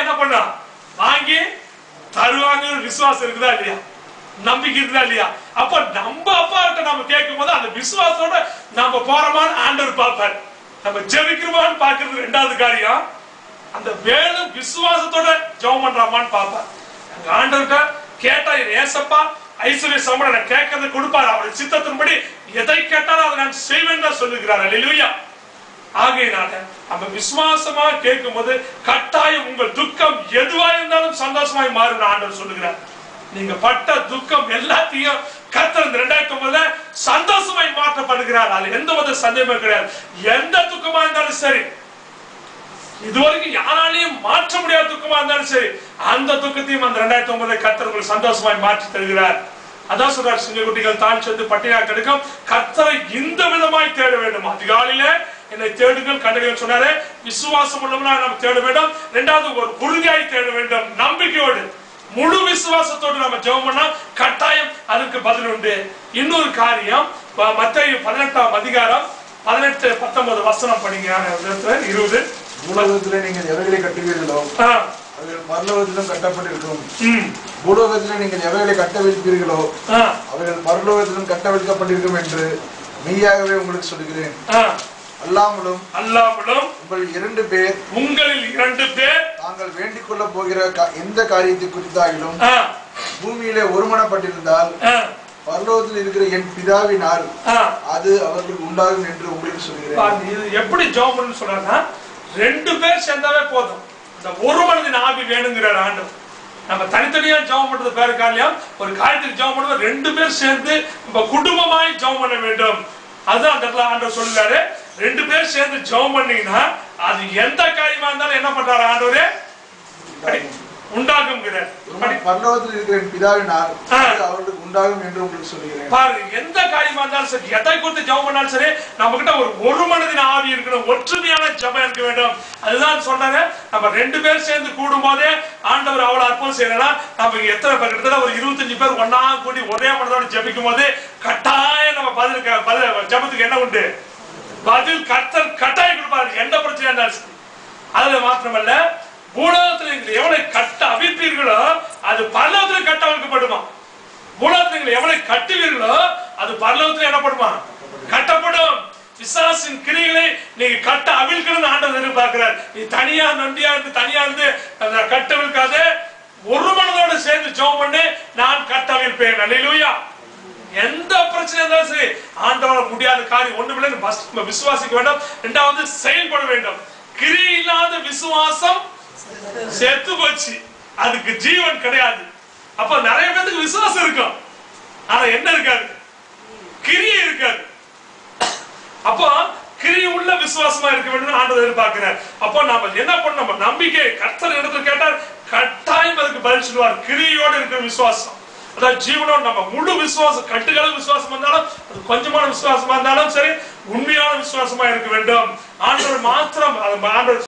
என்ன பண்ணா வாங்கி தருவாங்க விசுவாசம் இருக்குதா இல்லையா நம்பிக்கை இருக்குதா இல்லையா அப்ப நம்ம அப்பா கிட்ட நம்ம கேட்கும் போது அந்த விசுவாசத்தோட நம்ம போறோமான்னு ஆண்டவர் பார்ப்பார் நம்ம ஜெபிக்கிறோமான்னு பார்க்கிறது ரெண்டாவது காரியம் அந்த வேலும் விசுவாசத்தோட ஜெபம் பண்றாமான்னு பார்ப்பார் ஆண்டவர்கிட்ட கேட்டா ஏசப்பா ஐஸ்வர்ய சம்பளம் கேட்கறது கொடுப்பார் அவருடைய சித்தத்தின்படி எதை கேட்டாலும் அதை நான் செய்வேன் தான் சொல்லுகிறார் அல்லேலூயா ஆகையினால நம்ம விசுவாசமா கேட்கும் போது கட்டாயம் உங்கள் துக்கம் எதுவா இருந்தாலும் சந்தோஷமாய் மாறும் ஆண்டவர் சொல்லுகிறார் நீங்க பட்ட துக்கம் எல்லாத்தையும் கர்த்தர் 2009 சந்தோஷமாய் மாற்றப்படுகிறார் அது எந்த வித சந்தேகமும் கிடையாது எந்த துக்கமா இருந்தாலும் சரி இதுவரைக்கும் யாராலையும் மாற்ற முடியாத துக்கமா இருந்தாலும் சரி அந்த துக்கத்தையும் அந்த 2009 கர்த்தர் உங்களுக்கு சந்தோஷமாய் மாற்றி தருகிறார் அதான் சொல்றார் சிங்கக்குட்டிகள் தான் சென்று பட்டினா கெடுக்கும் கர்த்தரை இந்த விதமாய் தேட வேண்டும் அதிகாலையில என்னை தேடுங்கள் கண்டறிகள் சொன்னாரு விசுவாசம் உள்ளவனா நாம் தேட வேண்டும் இரண்டாவது ஒரு உறுதியாய் தேட வேண்டும் நம்பிக்கையோடு முழு விசுவாசத்தோடு நம்ம ஜெபம் பண்ணா கட்டாயம் அதுக்கு பதில் உண்டு இன்னொரு காரியம் மத்தேயு 18ஆம் அதிகாரம் 18-19 வசனம் படிங்க 20 பூலோகத்திலே நீங்கள் எவைகளை கட்டுவீர்களோ அவைகள் பரலோகத்திலும் கட்டப்பட்டிருக்கும் பூலோகத்திலே நீங்கள் எவைகளை கட்டவிழ்ப்பீர்களோ அவைகள் பரலோகத்திலும் கட்டவிழ்க்கப்பட்டிருக்கும் என்று மெய்யாகவே உங்களுக்கு சொல்கிறேன் அல்லாமலும் உங்களில் 2 பேர் தாங்கள் வேண்டிக் கொள்ள போகிற எந்த காரியத்தை குறித்தாகிலும் பூமியிலே ஒருமனப்பட்டிருந்தால் பரலோகத்தில் இருக்கிற என் பிதாவினால் அது அவர்களுக்கு உண்டாகும் என்று உங்களுக்கு சொல்கிறேன் இது எப்படி ஜெபம் பண்ணு சொல்றாங்கன்னா 2 பேர் சேர்ந்தாவே போதும் இந்த ஒரு மனதின் ஆவி வேணுங்கிறார் ஆண்டவர் நம்ம தனித்தனியா ஜெபம் பண்றது பேரு காரியம் ஒரு காரியத்துக்கு ஜெபம் பண்ணும்போது 2 பேர் சேர்ந்து நம்ம குடும்பமாய் ஜெபம் பண்ண வேண்டும் அதுதான் அந்த இடத்துல ஆண்டவர் சொல்றாரு 2 பேர் சேர்ந்து ஜெபம் பண்ணீங்கன்னா அது எந்த காரியமா இருந்தாலும் என்ன பண்றாரு ஆண்டவரே உண்டாகும் பரலோகத்தில் இருக்கிற பிதாவினால் அவர்களுக்கு உண்டாகும் என்று உங்களுக்கு சொல்கிறேன் பாருங்க எந்த காரியமா இருந்தாலும் சரி எதை குறித்து ஜெபம் பண்ணாலும் சரி நம்ம கிட்ட ஒரு மனதின் ஆவி இருக்கணும் ஒற்றுமையான ஜெபம் இருக்க வேண்டும் அதுதான் சொல்றாங்க நம்ம 2 பேர் சேர்ந்து கூடும் போதே ஆண்டவர் அவ்வளவு அற்புதம் செய்யலாம் நம்ம எத்தனை பேர் கிட்ட ஒரு 25 பேர் ஒன்னா கூடி ஒரே மனதோட ஜெபிக்கும் போது கட்டாயம் நம்ம பதில் ஜெபத்துக்கு என்ன உண்டு பதில் கர்த்தர் கட்டாயம் கொடுப்பாரு எந்த பிரச்சனையா இருந்தாலும் அதுல மாத்திரமல்ல பூலோகத்தில் நீங்கள் எவனை கட்ட அவிழ்ப்பீர்களோ அது பரலோகத்தில் கட்ட அவிழ்க்கப்படுமா பூலோகத்தில் நீங்கள் எவனை கட்டுவீர்களோ அது பரலோகத்தில் என்னப்படுமா கட்டப்படும் பிசாசின் கிரிகளை நீங்க கட்ட அவிழ்க்கணும்னு ஆண்டவர் எதிர்பார்க்கிறார் நீ தனியா நொண்டியா இருந்து தனியா இருந்து கட்ட அவிழ்க்காதே ஒரு மனதோடு சேர்ந்து ஜெபம் பண்ணி நான் கட்ட அவிழ்ப்பேன் அல்லேலூயா எந்த பிரச்சனை இருந்தாலும் சரி ஆண்டவரால் முடியாத காரியம் ஒண்ணுமில்லை விசுவாசிக்க வேண்டும் இரண்டாவது செயல்பட வேண்டும் கிரி இல்லாத விசுவாசம் செத்து போச்சு அதுக்கு ஜீவன் கிடையாது அப்ப நிறைய பேருக்கு விசுவாசம் இருக்கும் ஆனா என்ன இருக்காது கிரியை இருக்காது அப்போ கிரியை உள்ள விசுவாசமா இருக்க வேண்டும் ஆண்டவர் எதிர்பார்க்கிறார் அப்போ நாம என்ன பண்ண நம்ம நம்பிக்கை கர்த்தர் இடத்துல கேட்டால் கட்டாயம் அதுக்கு பதில் சொல்லுவார் கிரியோட இருக்கிற விசுவாசம் அதாவது ஜீவனோட நம்ம முழு விசுவாசம் கட்டுகள விசுவாசம் இருந்தாலும் அது கொஞ்சமான விசுவாசமா இருந்தாலும் சரி உண்மையான விசுவாசமா இருக்க வேண்டும் ஆண்டவர் மாத்திரம் ஆண்டவர்